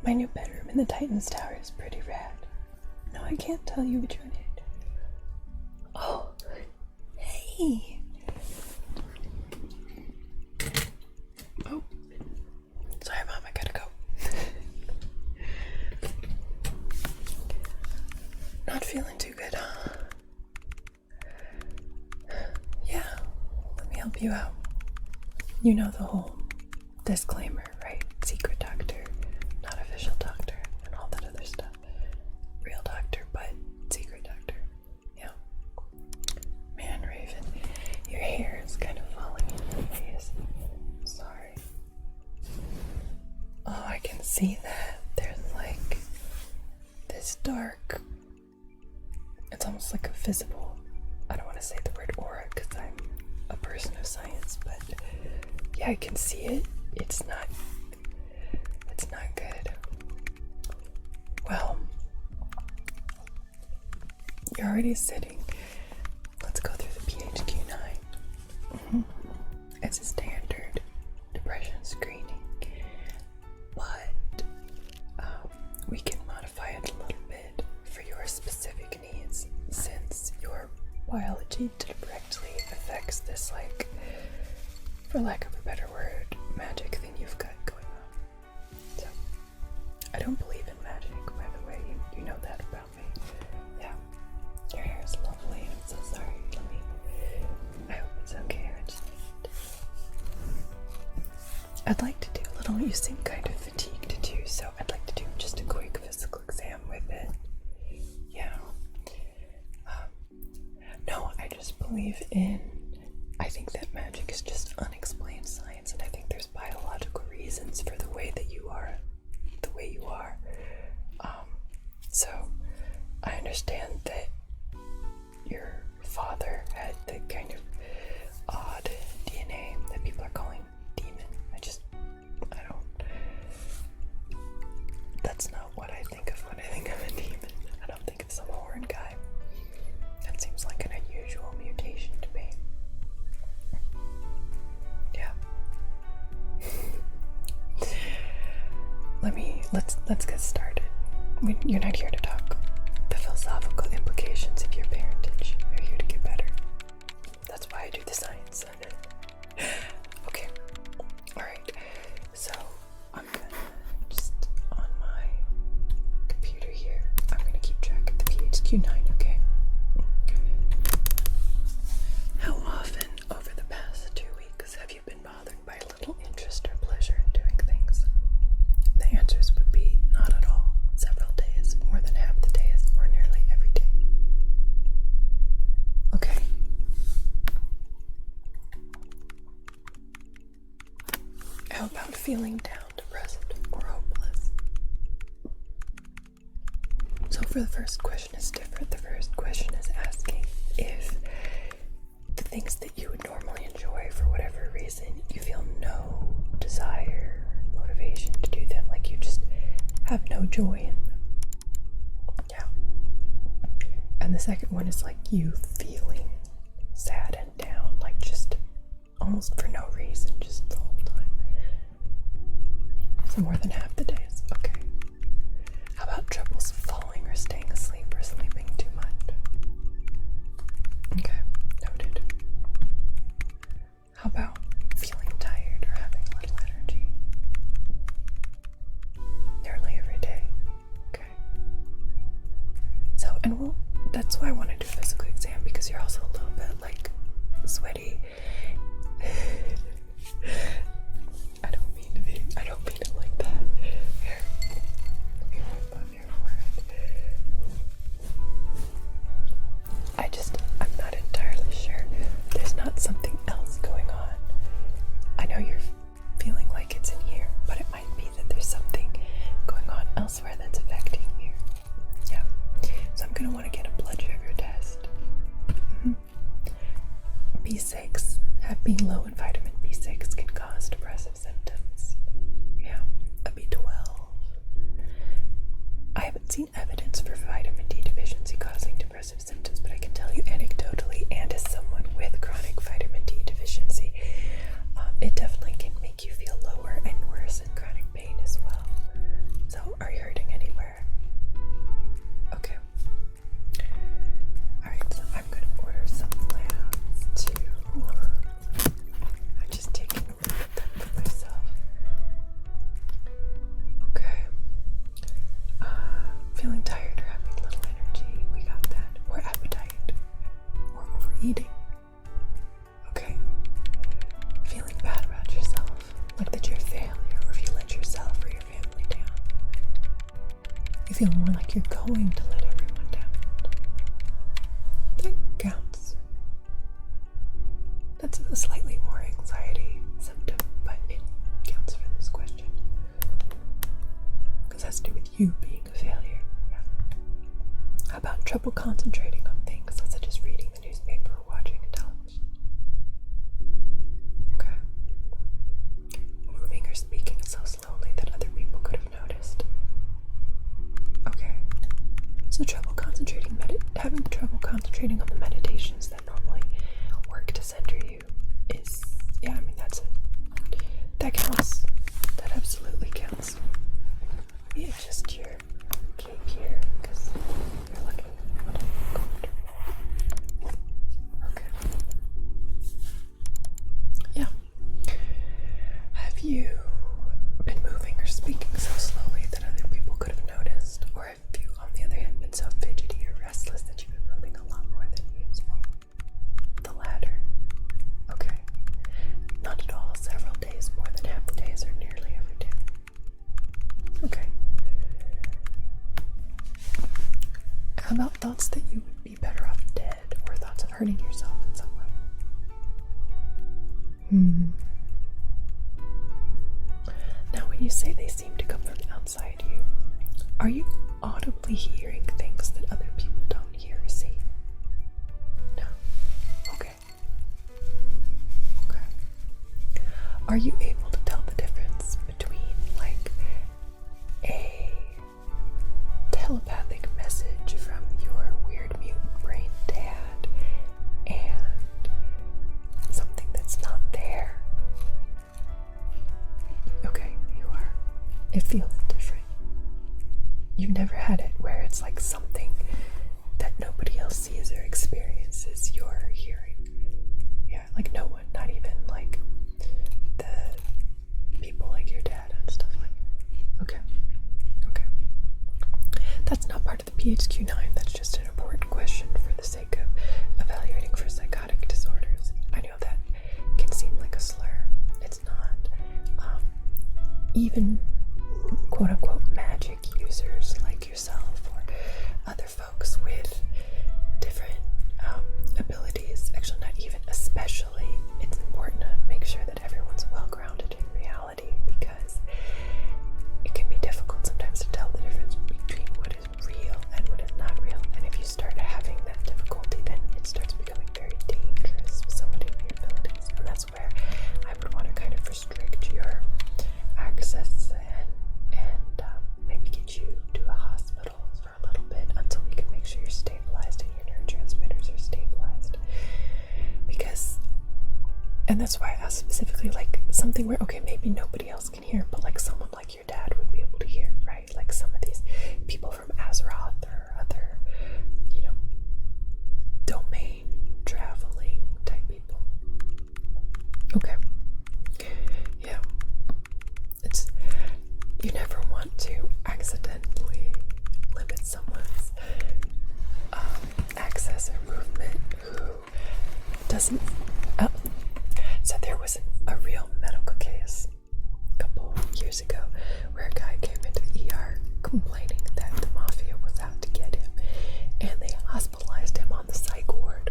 My new bedroom in the Titans Tower is pretty rad. No, I can't tell you which one it is. Oh, hey. Oh, sorry, Mom, I gotta go. Not feeling too good, huh? Yeah, let me help you out. You know the whole disclaimer, right? Secret doctor, not official doctor, and all that other stuff. Real doctor, but secret doctor. Yeah. Man, Raven, your hair is kind of falling in your face. Sorry. Oh, I can see that. There's like this dark, it's almost like a visible, I don't want to say the word aura because I'm a person of science, but yeah, I can see it. It's not good. Well, you're already sitting. Let's go through the PHQ-9. It's a standard depression screening, but we can modify it a little bit for your specific needs since your biology directly affects this, like, for lack of a better word, magic thing you've got going on. So, I don't believe in magic, by the way. You know that about me. Yeah. Your hair is lovely. I'm so sorry. I hope it's okay. I'd like to do a little, you seem kind of fatigued too, so I'd like to do just a quick physical exam with it. Yeah. No, I just believe in, I think that magic is just unexplained science, and I think there's biological reasons for the way that you are the way you are. So I understand that your father had the kind of odd DNA that people are calling demon. That's not what I think of when I think of a demon. I don't think of some horn guy. That seems like an unusual mutation to me. Yeah. Let's get started. You're not here to talk the philosophical implications of your parentage. You're here to get better. That's why I do the science. Okay. Alright. So I'm gonna just on my computer here, I'm gonna keep track of the PHQ-9, okay? How often over the past 2 weeks have you been bothered by little interest or pleasure in doing things? The answers would be not at all, several days, more than half the days, or nearly every day. Okay. How about feeling down, depressed, or hopeless? So for the first question is different. The first question is asking if the things that you would normally enjoy for whatever reason, you feel no desire, motivation to do them, like you just have no joy in them. Yeah. And the second one is like you feeling sad and down, like just almost for no reason, just the whole time. So more than half the days. Okay. How about troubles falling or staying asleep or sleeping too much? Okay, noted. How about feeling tired or having little energy? Nearly every day. Okay. So, and that's why I want to do a physical exam, because you're also a little bit like sweaty. I don't mean it like that. Here. Let me wipe on your forehead. I'm not entirely sure. There's not something else going on. I know you're feeling like it's in here, but it might be that there's something going on elsewhere that's affecting you. Yeah. So I'm gonna want to get a blood sugar test. B6, being low in vitamin B6 can cause depressive symptoms. Yeah, a B12. I haven't seen evidence for vitamin D deficiency causing depressive symptoms, but I can tell you anecdotally, and as someone with chronic vitamin D deficiency, it definitely can make you feel lower and worse in chronic pain as well. So feel more like you're going to let everyone down. That counts. That's a slightly more anxiety symptom, but it counts for this question. Because it has to do with you being a failure. Yeah. How about trouble concentrating on things such as reading the newspaper or watching television? Okay. Moving or speaking so slowly that other people could have noticed. Okay. So having trouble concentrating on the meditations that normally work to center you is, yeah, I mean, that counts. That absolutely counts. Let me adjust your cape here, because you're looking comfortable. Okay. Yeah. Have you been moving or speaking so slowly that other people could have noticed? Or have you, on the other hand, been so fidgety or restless that you've been moving a lot more than usual? The latter. Okay. Not at all. Several days, more than half the days, or nearly every day. Okay. How about thoughts that you would be better off dead, or thoughts of hurting yourself in some way? Now, when you say they seem to come from outside you, are you audibly hearing things that other people don't hear or see? No. Okay. Okay. Are you able to tell the difference between, like, a telepathic message from your weird mutant brain dad and something that's not there? Okay, you are. It feels different. You've never had it where it's like something that nobody else sees or experiences you're hearing. Yeah, like no one, not even like the people like your dad and stuff like that. Okay. Okay. That's not part of the PHQ-9. That's just an important question for the sake of evaluating for psychotic disorders. I know that can seem like a slur. It's not. Even quote-unquote magic users like yourself or other folks with different abilities, actually not even especially, it's important to make sure that everyone's well-grounded in reality, because it can be difficult sometimes to tell the difference between what is real and what is not real. And if you start having that difficulty, then it starts becoming very dangerous with somebody with your abilities. And that's where I would want to kind of restrict your access and maybe get you to a hospital for a little bit until we can make sure you're stabilized and your neurotransmitters are stabilized. And that's why I asked specifically, like, something where, okay, maybe nobody else can hear, but like someone like your dad would be able to hear, right? Like some of these people from Azeroth or other, domain traveling type people. Okay. Yeah. You never want to accidentally limit someone's access or movement who doesn't. So there was a real medical case a couple years ago where a guy came into the ER complaining that the mafia was out to get him, and they hospitalized him on the psych ward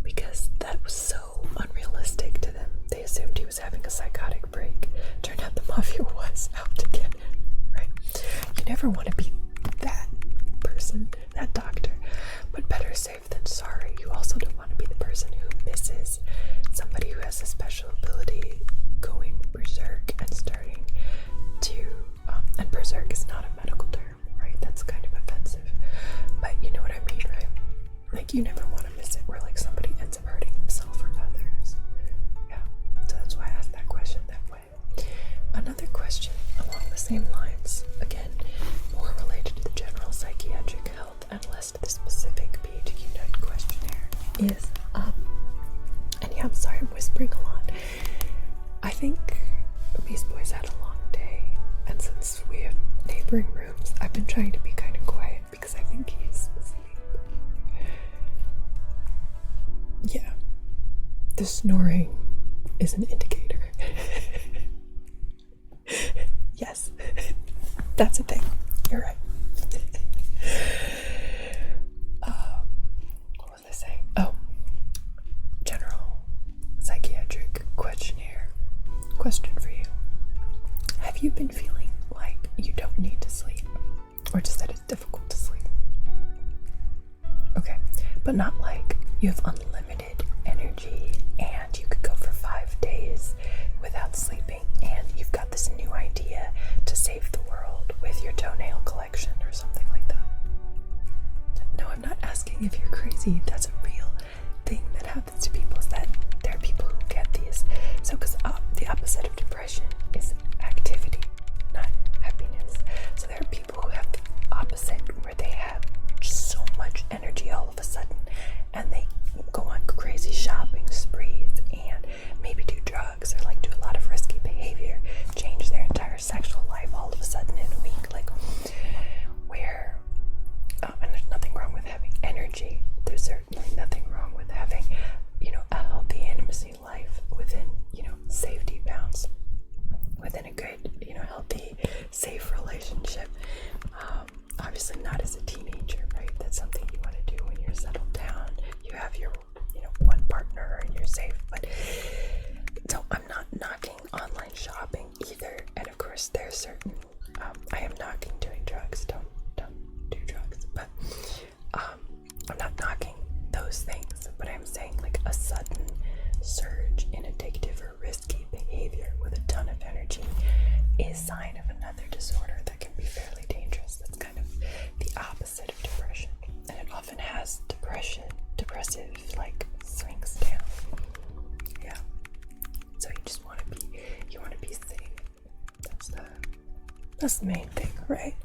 because that was so unrealistic to them. They assumed he was having a psychotic break. Turned out the mafia was out to get him, right? You never want to be that person, that doctor, but better safe than sorry. You also don't want to be the person who misses somebody who has a special ability going berserk and starting to, and berserk is not a medical term, right? That's kind of offensive, but you know what I mean, right? Like, you never want to miss it where like somebody ends up hurting themselves or others. Yeah, so that's why I asked that question that way. Another question along the same lines, again, more related to the general psychiatric health and less to the specific PHQ-9 questionnaire, is, and yeah, I'm sorry I'm whispering a lot. I think Beast Boy's had a long day, and since we have neighboring rooms, I've been trying to be kind of quiet because I think he's asleep. Yeah, the snoring is an indicator. Yes, that's a thing. You're right. have you been feeling like you don't need to sleep? Or just that it's difficult to sleep? Okay, but not like you have unlimited energy and you could go for 5 days without sleeping and you've got this new idea to save the world with your toenail collection or something like that. No, I'm not asking if you're crazy. That's a real thing that happens to people, is that there are people who get these. So, because the opposite of depression is activity, not happiness. So there are people who have the opposite, where they have just so much energy all of a sudden, and they go on crazy shopping sprees and maybe do drugs or like do a lot of risky behavior, change their entire sexual life all of a sudden in a week, like where and there's nothing wrong with having energy. There's certainly nothing wrong with having, a healthy intimacy life within, safety bounds, within a good, healthy, safe relationship. Obviously not as a teenager, right? That's something you want to do when you're settled down. You have your, one partner and you're safe. But so I'm not knocking online shopping either. And of course, there's certain. I am knocking doing drugs. Don't do drugs. But I'm not knocking those things. But I'm saying like a sudden surge in addictive or risky behavior with a ton of energy is a sign of another disorder that can be fairly dangerous. That's kind of the opposite of depression, and it often has depressive like swings down. Yeah. So you just want to be safe. That's the main thing, right?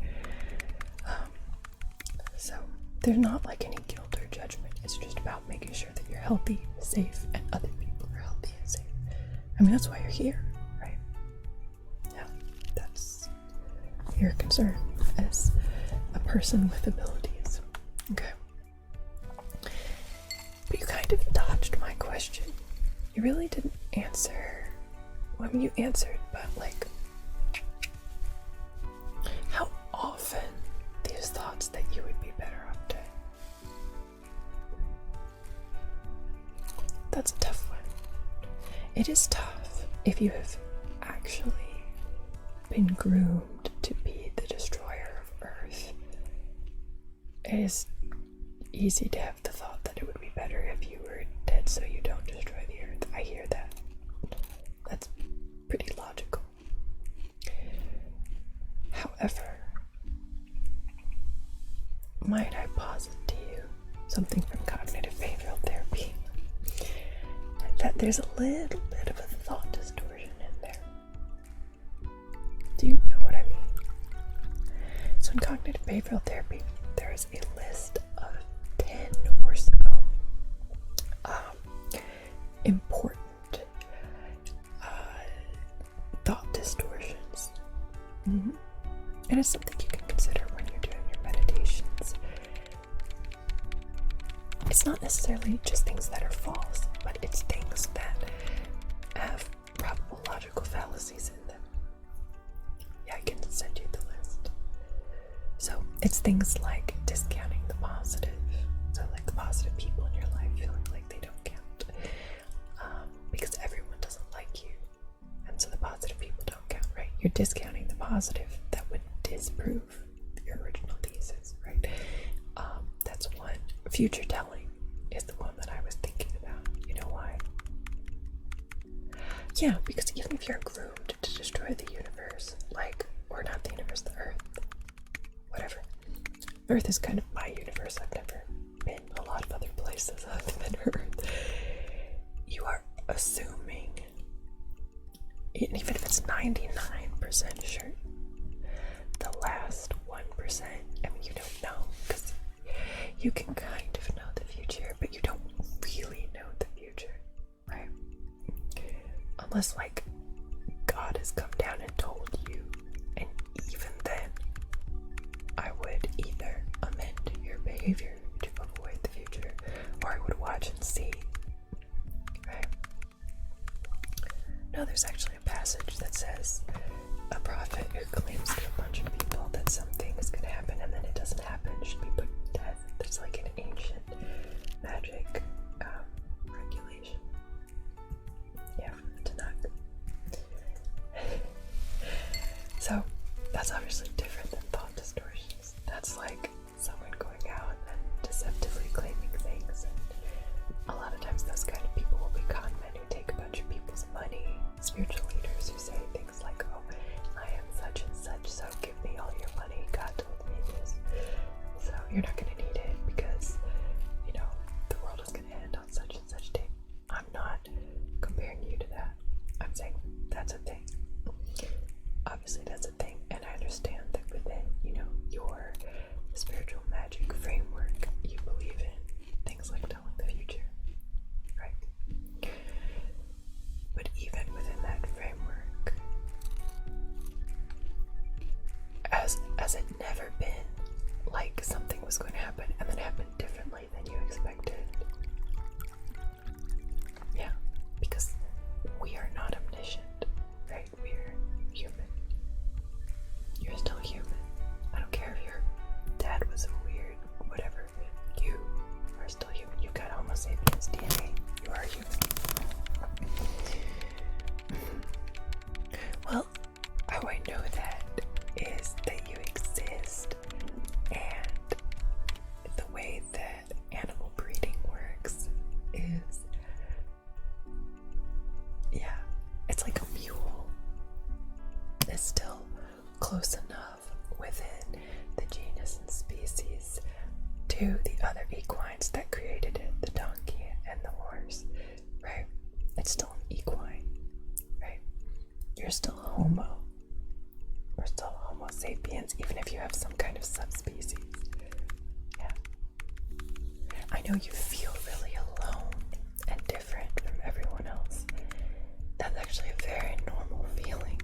So there's not like any guilt or judgment. It's just about making sure that you're healthy, safe, and other people are healthy and safe. I mean, that's why you're here, right? Yeah, that's your concern as a person with abilities. Okay. But you kind of dodged my question. You really didn't answer. Well, I mean, you answered, but like, how often these thoughts that you would be better off dead? That's a tough one. It is tough if you have actually been groomed to be the destroyer of Earth. It is easy to have the thought that it would be better if you were dead so you don't destroy the Earth. I hear that. That's pretty logical. However, might I posit to you something from cognitive behavioral therapy? That there's a little bit of a thought distortion in there. Do you know what I mean? So in cognitive behavioral therapy, there is a list of 10 or so important thought distortions. Mm-hmm. And it's something you can consider when you're doing your meditations. It's not necessarily just things that are false, but it's things that have probable logical fallacies in them. Yeah, I can send you the list. So it's things like discounting the positive. So like the positive people in your life feeling like they don't count. Because everyone doesn't like you. And so the positive people don't count, right? You're discounting the positive that would disprove your original thesis, right? That's one. Future telling is the one that I was thinking about. You know why? Yeah, because even if you're groomed to destroy the universe, like, or not the universe, the Earth, whatever. Earth is kind of my universe. I've never been a lot of other places other than Earth. You are assuming, even if it's 99% sure, the last 1%, I mean, you don't know, because you can kind of know the future, but you don't really know the future, right? Unless, like, God has come down and told you, and even then, I would either amend your behavior to avoid the future, or I would watch and see, right? No, there's actually a passage that says a prophet who claims to a bunch of people that something is going to happen and then it doesn't happen should be put to death. There's like an angel So that's obviously different than thought distortions. That's like someone going out and deceptively claiming things, and a lot of times those kind of people will be con men who take a bunch of people's money, spiritual leaders who say things like, oh, I am such and such, so give me all your money, God told me this, so you're not going to need it because, you know, the world is going to end on such and such day. I'm not comparing you to that. I'm saying that's a thing. Obviously that's a thing, and I understand that within, you know, your spiritual magic framework, you believe in things like telling the future, right? But even within that framework, has it never been like something was going to happen and then happen differently than you expected? Yeah, because we are not omniscient, right? We're human. You're still human. I don't care if your dad was a weird whatever. You are still human. You've got Homo sapiens DNA. You are human. Well, how I know that is that you exist, and the way that animal breeding works is, yeah, it's like a mule. It's still close enough within the genus and species to the other equines that created it, the donkey and the horse, right? It's still an equine, right? You're still a homo. We're still Homo sapiens, even if you have some kind of subspecies. Yeah. I know you feel really alone and different from everyone else. That's actually a very normal feeling.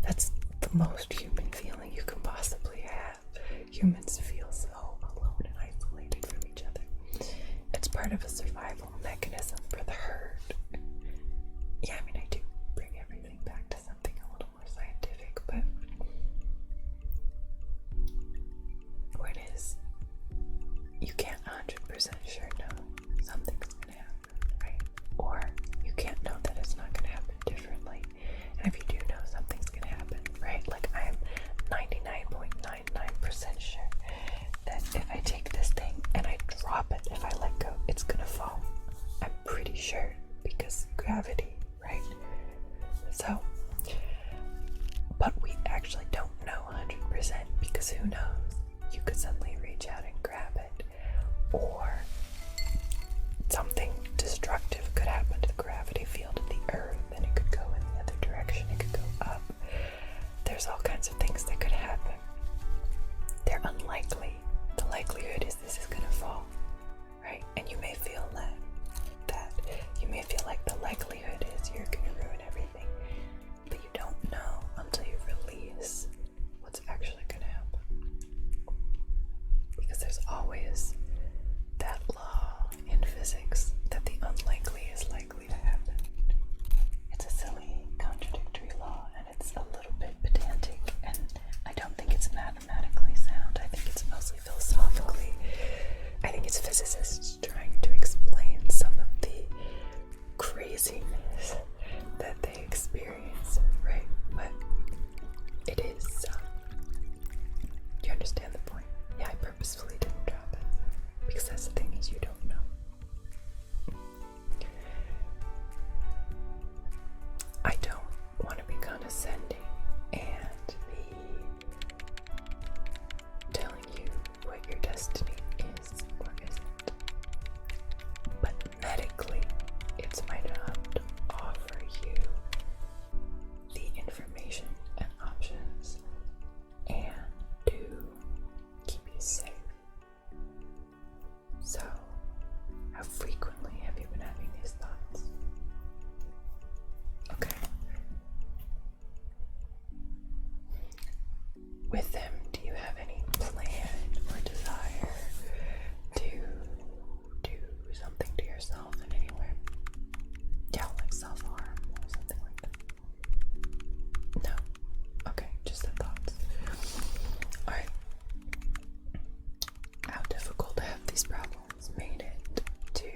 That's the most human feeling you can possibly have. Humans feel so alone and isolated from each other. It's part of a survival mechanism for the herd. Yeah, I mean, I do bring everything back to something a little more scientific, but what is, you can't 100% sure know something's gonna happen, right? Or you can't know that it's not gonna happen differently. And if you do know something's gonna happen, right? Like I'm 99.99% sure that if I take this thing and I drop it, if I let go, it's gonna fall. I'm pretty sure because gravity, right? So, but we actually don't know 100% because who knows? You could suddenly reach out and grab it, or something destructive could happen to the gravity field of the earth and it could go in the other direction, it could go up. There's all kinds of things that could happen. They're unlikely. The likelihood is this is gonna fall, right? And you may feel that you may feel like the likelihood is you're gonna ruin everything, but you don't know until you release what's actually gonna happen. Because there's always that law in physics that the unlikely is likely to happen. It's a silly, contradictory law, and it's a little bit pedantic, and I don't think it's mathematically sound. I think it's mostly philosophically. I think it's physicists trying to explain some of the craziness that they experience, right? But it is, you understand the point? Yeah, I purposefully didn't drop it, because that's the thing is you don't know. I don't want to be condescending and be telling you what your destiny is or isn't. But medically, it's my job to offer you the information and options and to keep you safe. So, how frequently have you been having these thoughts? Okay. With them, do you have any plan or desire to do something to yourself in any way? Yeah, like self-harm or something like that? No? Okay, just the thoughts. Alright. How difficult have these problems made it to,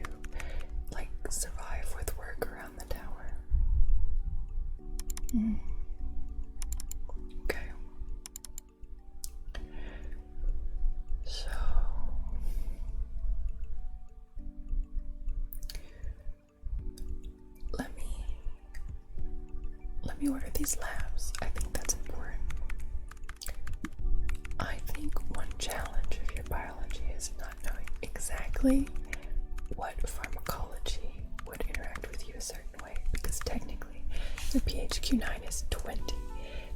like, survive with work around the tower? Okay. we order these labs. I think that's important. I think one challenge of your biology is not knowing exactly what pharmacology would interact with you a certain way, because technically your PHQ-9 is 20.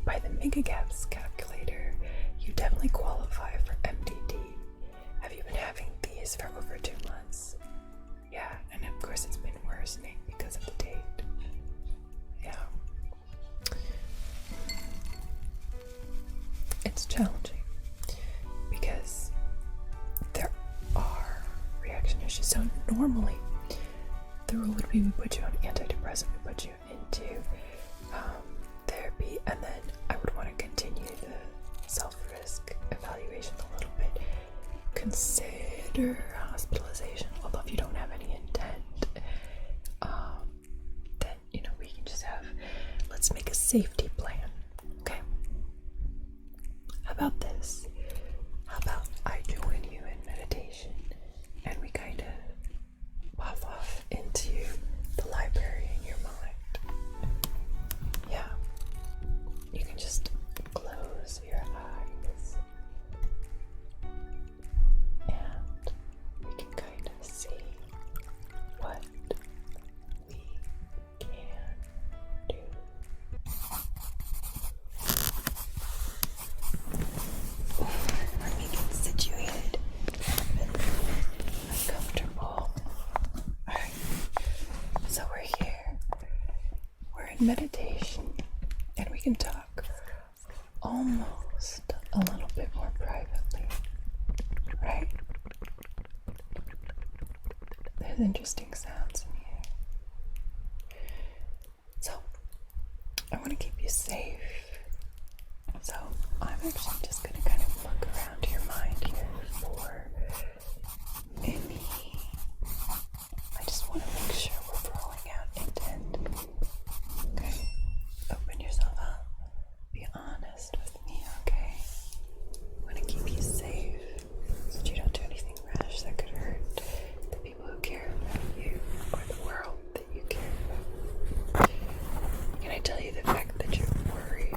By the Megagaps calculator, you definitely qualify for MDD. Have you been having these for over 2 months? Yeah, and of course it's been worsening because of the date. Yeah. It's challenging because there are reaction issues. So normally the rule would be we put you on antidepressant, we put you into therapy, and then I would want to continue the self-risk evaluation a little bit. Consider hospitalization, although if you don't have any intent, then we can just let's make a safety plan. Okay, how about this? How about I join you in meditation and we kind of pop off into the library in your mind? Yeah, you can just close your eyes and we can kind of see what we can do. Let me get situated and uncomfortable. Alright, so we're here. We're in meditation and we can talk almost a little bit more privately, right? There's interesting sounds in here. So, I want to keep you safe. So, I'm actually just going to kind of look around your mind here for any. I just want to make sure we're throwing out intent. Okay? Open yourself up. Be honest with me, okay? I want to keep you safe so that you don't do anything rash that could hurt the people who care about you or the world that you care about. Can I tell you the fact that you're worried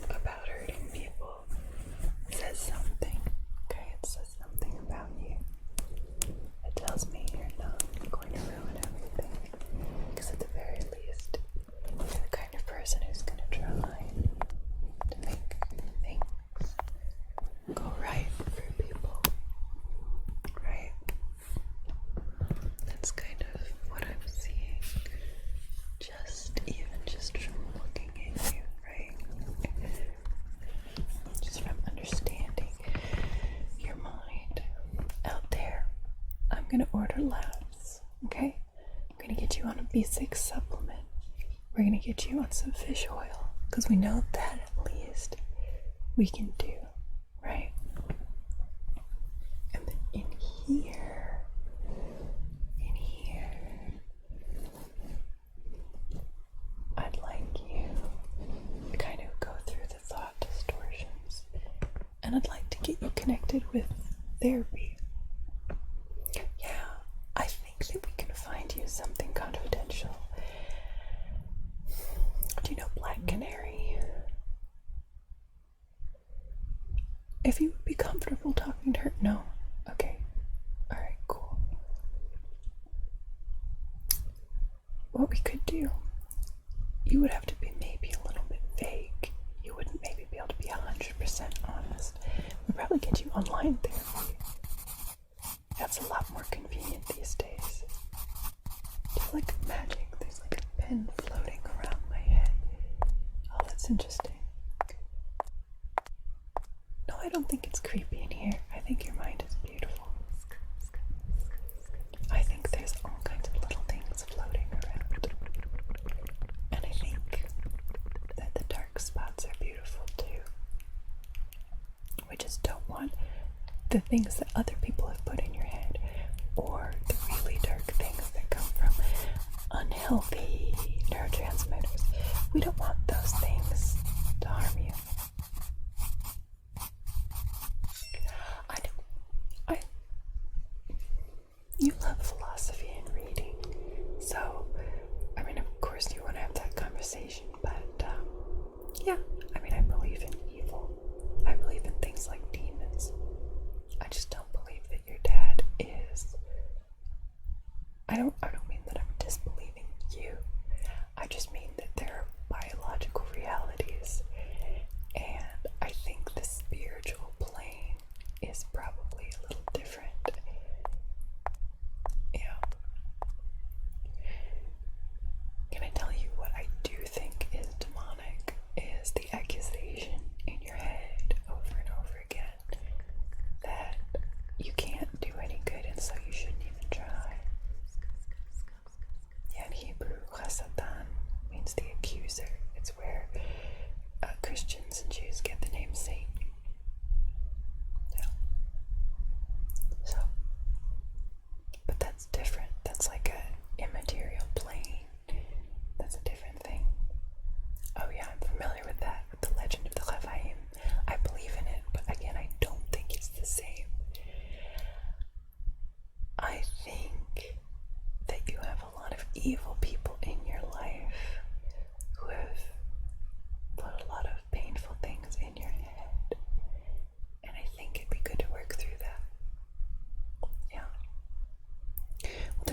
about hurting people says something, okay? It says something about you. It tells me you're not going to ruin everything, because at the very least, you're the kind of person who's going to try to make things go right for people, right? That's kind of what I'm seeing, just from looking at you, right? Just from understanding your mind. Out there, I'm going to order labs, okay? I'm going to get you on a B6 supplement. We're going to get you on some fish oil, because we know that at least we can do, right? And then in here, I'd like you to kind of go through the thought distortions, and I'd like to get you connected with therapy. Yeah, I think that we can find you something confidential. Do you know Black Canary? If you would be comfortable talking to her. No? Okay. Alright, cool. What we could do, you would have to be maybe a little bit vague. You wouldn't maybe be able to be 100% honest. We'd probably get you online therapy. That's a lot more convenient these days. Do you like magic? There's like a pen floating around my head. Oh, that's interesting. No, I don't think it's creepy in here. I think your mind is beautiful. I think there's all kinds of little things floating around. And I think that the dark spots are beautiful too. We just don't want the things that other people have put in your head, or the really dark things that come from unhealthy neurotransmitters. We don't want those things to harm you. You love philosophy and reading, so, I mean, of course you want to have that conversation, but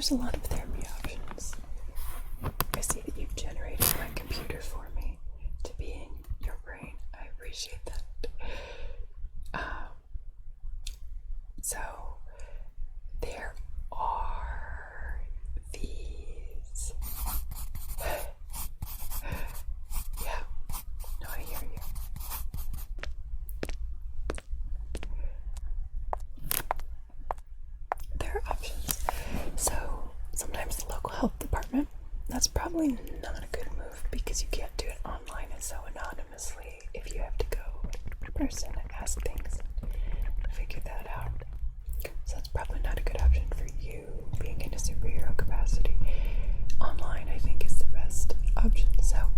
there's a lot of therapy options. I see that you've generated my computer for me to be in your brain. I appreciate that. So there are these. Yeah, no, I hear you. There are options. So sometimes the local health department, that's probably not a good move because you can't do it online and so anonymously if you have to go in person and ask things and figure that out. So that's probably not a good option for you being in a superhero capacity. Online, I think, is the best option. So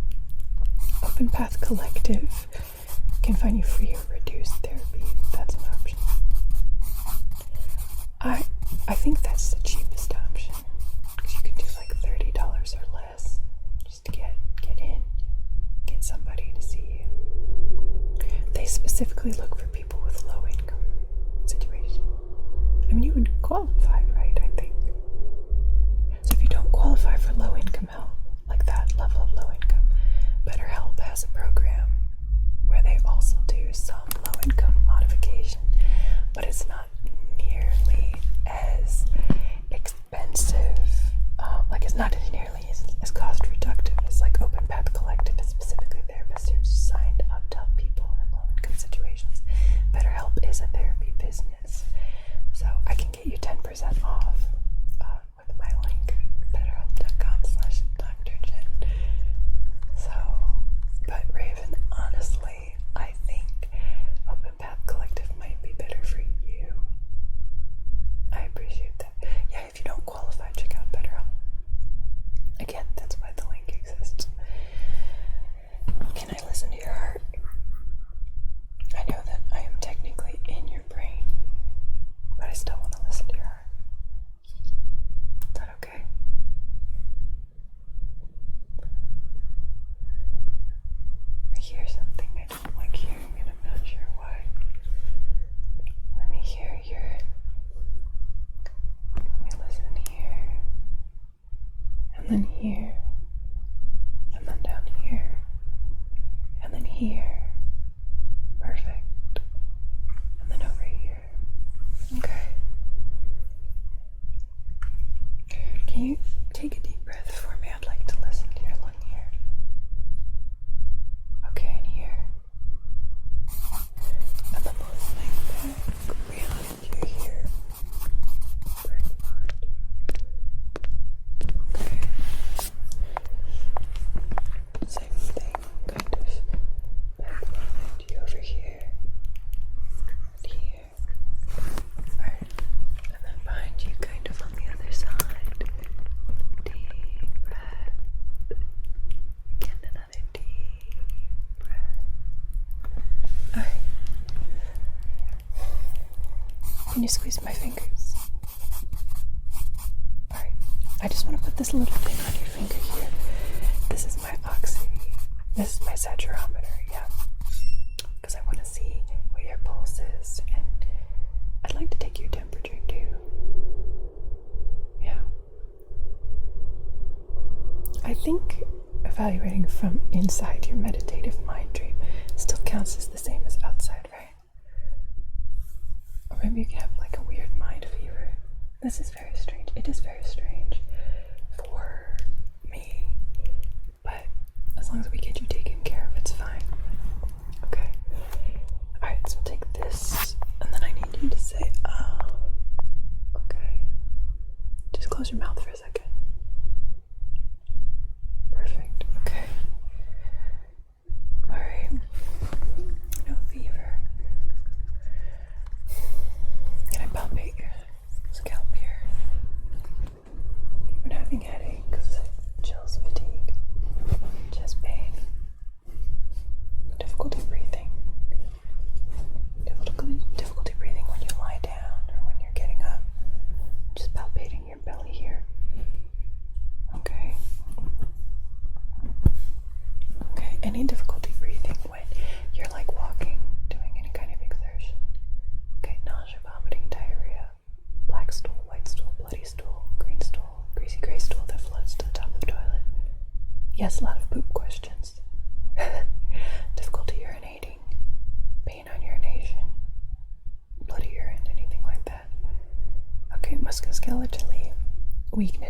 Open Path Collective can find you free or reduced therapy. That's an option. I think that's the cheapest option because you can do like $30 or less just to get in, get somebody to see you. They specifically look for people with low income situations. I mean, you would qualify, right? I think. So if you don't qualify for low income help, like that level of low income, BetterHelp has a program where they also do some low income modification, but it's not nearly as expensive, like it's not nearly as cost reductive as like Open Path Collective is specifically therapists who signed up to help people in low income situations. BetterHelp is a therapy business, so I can get you 10% off with my link, betterhelp.com/drjen. So, but Raven, honestly, I think Open Path Collective might be better for you. I appreciate that. Yeah, if you don't qualify, check out BetterHelp. Again, that's why the link exists. Can I listen to your heart? I know that I am technically in your brain, but I still want to listen to your heart. Is that okay? I hear something I don't like hearing, and I'm not sure why. Let me hear your... Let me listen here. And then here. And then down here. And then here. Perfect. And then over here. Okay. Can you take a deep breath for me? I'd like to listen to your lung here. Okay, and here. And then listening back behind you here. Back behind you. Okay. Same thing, kind of back behind you over here. And here. Alright. And then behind you, kind of on the other side. Deep breath. Again, another deep breath. Alright. Can you squeeze my fingers? Alright. I just want to put this little thing on your finger here. This is my oxy. This is my saturometer, yeah. Because I want to see what your pulse is, and I'd like to take your temperature too. Yeah. I think evaluating from inside your meditative mind dream still counts as the same as outside, right? Or maybe you can have like a weird mind fever. This is very strange. It is very strange for me, but as long as we get you taken care of, it's fine. Okay. Alright, so take this, and then I need you to say, okay. Just close your mouth for a second. Perfect. Okay. Alright. No fever. Can I palpate your scalp here? You've been having headaches, chills, fatigue, chest pain, difficulty breathing.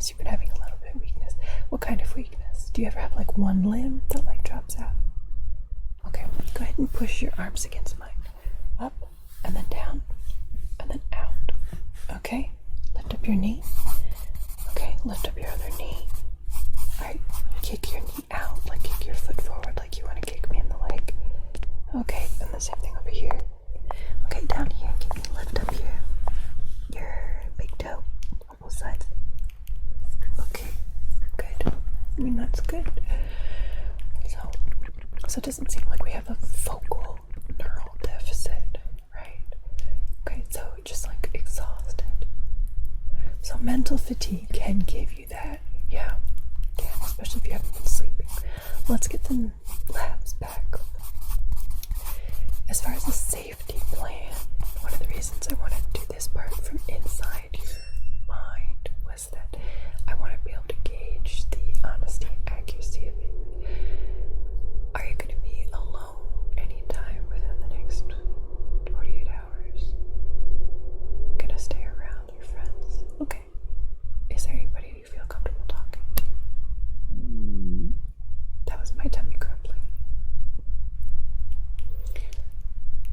weakness. You've been having a little bit of weakness. What kind of weakness? Do you ever have like one limb that like drops out? Okay, go ahead and push your arms against mine. Up, and then down, and then out. Okay, lift up your knee. Okay, lift up your other knee. Alright, kick your knee out, like kick your foot forward, like you want to kick me in the leg. Okay, and the same thing over here. Okay, down here, can you lift up your big toe on both sides? Okay, good. I mean, that's good. So it doesn't seem like we have a focal neural deficit, right? Okay, so just like exhausted. So mental fatigue can give you that, yeah, especially if you haven't been sleeping. Let's get the labs back. As far as a safety plan, one of the reasons I wanted to do this part from inside your mind was that I want to be able to gauge the honesty and accuracy of it. Are you going to be alone anytime within the next 48 hours? Going to stay around your friends? Okay. Is there anybody you feel comfortable talking to? That was my tummy grumbling.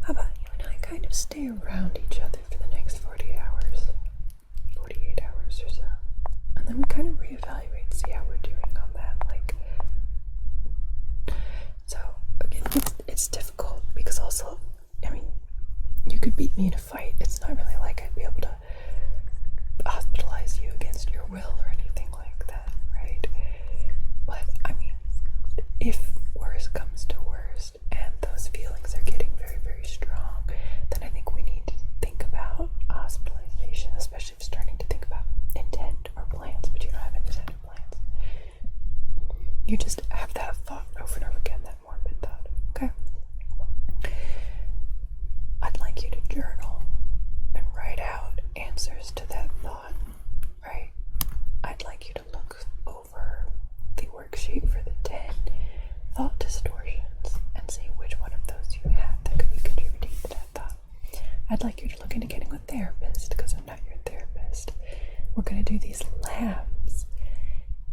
How about you and I kind of stay around each other for the next 48 hours or so, and then we kind of reevaluate, see how we're doing on that. Like, so again, it's difficult because also, I mean, you could beat me in a fight. It's not really like I'd be able to hospitalize you against your will or anything like that, right? But I mean, if worst comes to worst and those feelings are getting very, very strong, then I think we need to think about hospitalization, especially if you're starting to think about intent or plans, but you don't have intent or plans. You just have that thought over and over again, that morbid thought, okay? I'd like you to journal and write out answers to that thought, right? I'd like you to look over the worksheet for the 10 thought distortions and see which one of those you have that could be contributing to that thought. I'd like you to look into getting a therapist because I'm not your therapist. We're going to do these labs.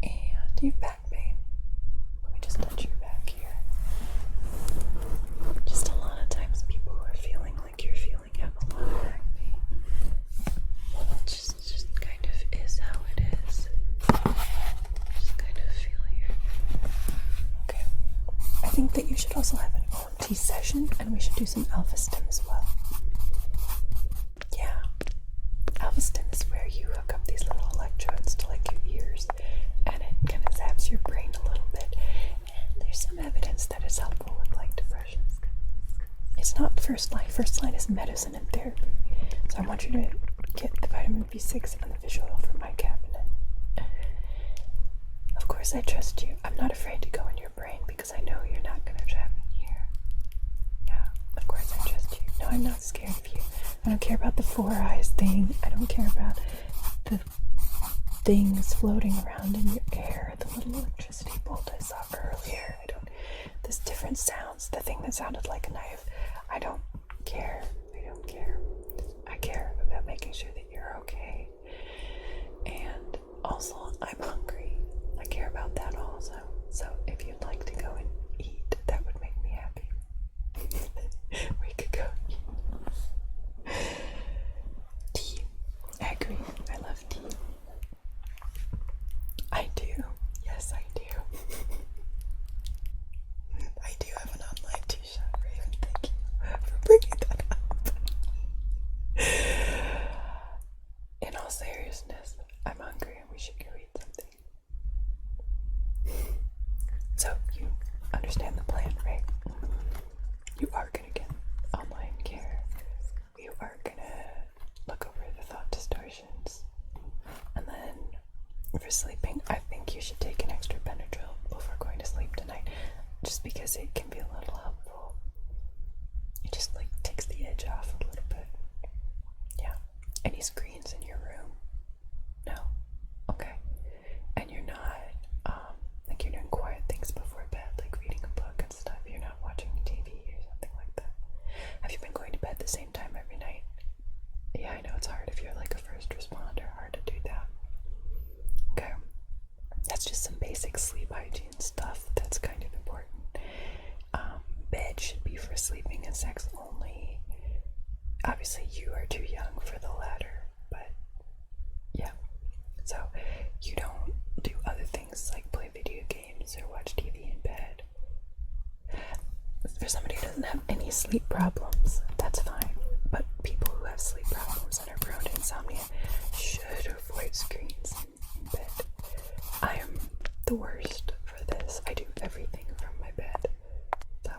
And you have back pain. Let me just touch your back here. Just a lot of times people who are feeling like you're feeling have a lot of back pain. It just kind of is how it is. Just kind of feel here. Okay. I think that you should also have an OMT session, and we should do some alpha stim as well. Yeah. Alpha stim is where you hook up these little electrodes to like your ears, and it kind of zaps your brain a little bit. And there's some evidence that it's helpful with like depression. It's not first line. First line is medicine and therapy. So I want you to get the vitamin B6 and the fish oil from my cabinet. Of course I trust you. I'm not afraid to go in your brain because I know you're not going to trap me here. Yeah, of course I trust you. No, I'm not scared of you. I don't care about the 4 eyes thing. I don't care about the things floating around in your air, the little electricity bolt I saw earlier. There's different sounds. The thing that sounded like a knife. I don't care. I care about making sure that you're okay. And also, I'm hungry. I care about that also. So if you'd like to go and eat, that would make me happy. We could go eat. Tea. I agree. I love tea. I do. Yes, I do. I do have an online tea shop, Raven. Thank you for bringing that up. In all seriousness, I'm hungry and we should go eat something. So, you understand the plan, right? You are going to get online care. You are going to look over the thought distortions. And then, for sleeping, I think you should take an extra Benadryl before going to sleep tonight. Just because it can be a little helpful. It just like takes the edge off a little bit. Yeah. Any screens in your room? No? Okay. And you're not, like you're doing quiet things before bed, like reading a book and stuff. You're not watching TV or something like that. Have you been going to bed the same time every night? Yeah, I know it's hard if you're like a first responder, hard to do that. Okay. That's just some basic sleep hygiene stuff that's kind of important. Bed should be for sleeping and sex only. Obviously, you are too young for the latter, but yeah. So, you don't do other things like play video games or watch TV in bed. For somebody who doesn't have any sleep problems, that's fine. But people who have sleep problems and are prone to insomnia should avoid screens in bed. I am the worst for this. I do everything from my bed, so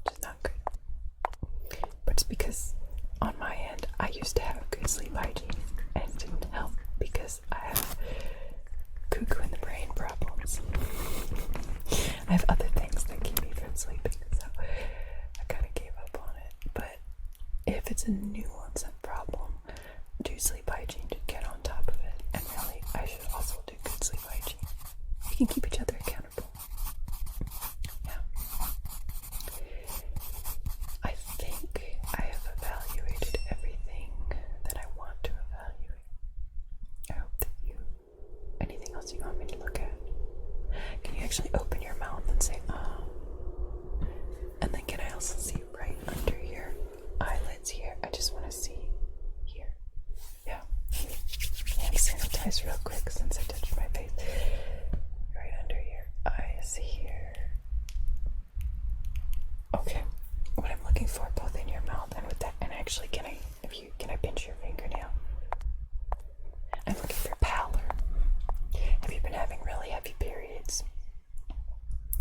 which is not good. But it's because on my end, I used to have good sleep hygiene, and it didn't help because I have cuckoo in the brain problems. I have other things that keep me from sleeping, so I kind of gave up on it. But if it's a new onset problem, do sleep hygiene to get on top of it. And really, I should also do good sleep hygiene. We can keep each other accountable. Yeah. I think I have evaluated everything that I want to evaluate. I hope that anything else you want me to look at? Can you actually open your mouth and say, and then can I also see right under your eyelids here? I just want to see here. Yeah. Hand sanitize real quick since I touched my face. Right under your eyes here. Okay. What I'm looking for both in your mouth and with that, and actually can I pinch your fingernail? I'm looking for pallor. Have you been having really heavy periods?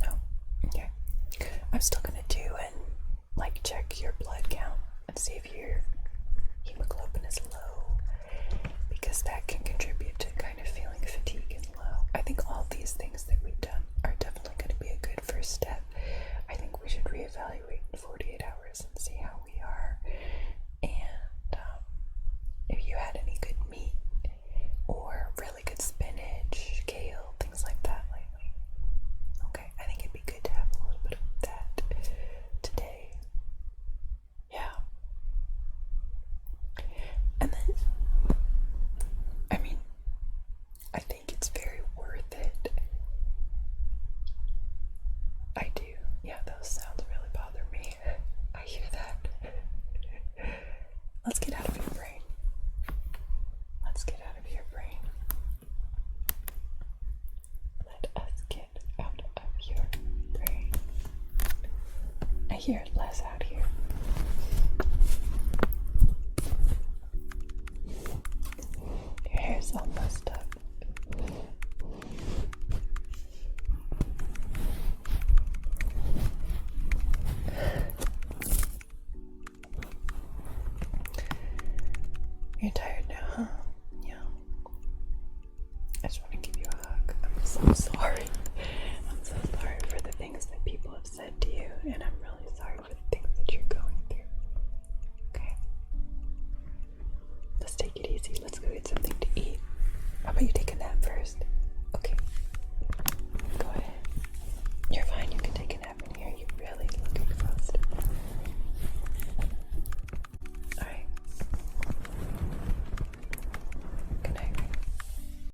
No? Okay. I'm still gonna do and check your blood count and see if your hemoglobin is low, because that can contribute to kind of feeling fatigue and low. I think all these things that we've done are definitely going to be a good first step. I think we should reevaluate in 48 hours and see how we are. And if you had any good meat or really good spinach, kale, things like that lately. Okay, I think it'd be good to have a little bit of that today. Yeah. And then, I think it's very worth it. I do. Yeah, those sounds really bother me. I hear that. Let's get out of your brain. Let's get out of your brain. Let us get out of your brain. I hear it less out here. Your hair's all messed up. You're tired